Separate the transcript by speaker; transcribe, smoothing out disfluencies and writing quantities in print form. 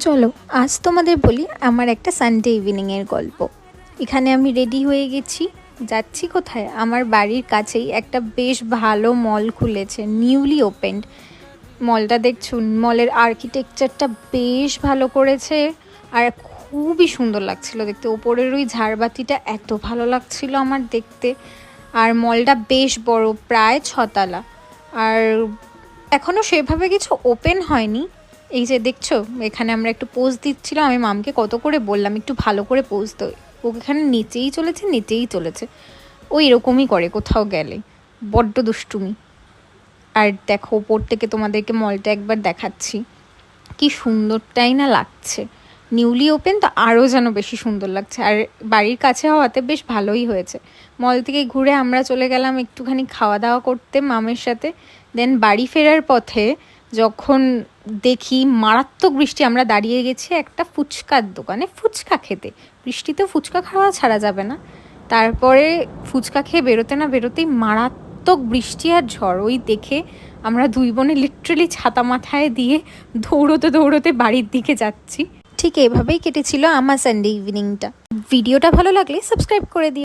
Speaker 1: চলো আজ তোমাদের বলি আমার একটা সানডে ইভিনিংয়ের গল্প। এখানে আমি রেডি হয়ে গেছি, যাচ্ছি কোথায়? আমার বাড়ির কাছেই একটা বেশ ভালো মল খুলেছে, নিউলি ওপেন্ড। মলটা দেখছো, মলের আর্কিটেকচারটা বেশ ভালো করেছে আর খুবই সুন্দর লাগছিল দেখতে। ওপরের ওই ঝাড়বাতিটা এত ভালো লাগছিল আমার দেখতে। আর মলটা বেশ বড়, প্রায় 6 তলা। আর এখনও সেভাবে কিছু ওপেন হয়নি। এই যে দেখছো, এখানে আমরা একটু পোজ দিচ্ছিলাম, আমি মামকে কত করে বললাম একটু ভালো করে পোজ দাও। ও এখানে নিচেই চলেছে। ও এরকমই করে কোথাও গেলে, বড্ড দুষ্টুমি। আর দেখো ওপর থেকে তোমাদেরকে মলটা একবার দেখাচ্ছি, কি সুন্দরটাই না লাগছে। নিউলি ওপেন তো আরও যেন বেশি সুন্দর লাগছে। আর বাড়ির কাছে হওয়াতে বেশ ভালোই হয়েছে। মল থেকে ঘুরে আমরা চলে গেলাম একটুখানি খাওয়া দাওয়া করতে মামের সাথে। দেন বাড়ি ফেরার পথে যখন দেখি মারাত্মক বৃষ্টি, আমরা দাঁড়িয়ে গেছি একটা ফুচকার দোকানে ফুচকা খেতে। বৃষ্টিতে ফুচকা খাওয়া ছাড়া যাবে না। তারপরে ফুচকা খেয়ে বেরোতে না বেরোতেই মারাত্মক বৃষ্টি আর ঝড়। ওই দেখে আমরা দুই বোনে লিটারালি ছাতা মাথায় দিয়ে দৌড়তে বাড়ির দিকে যাচ্ছি। ঠিক এভাবেই কেটেছিল আমার সানডে ইভিনিংটা। ভিডিওটা ভালো লাগলে সাবস্ক্রাইব করে দিও।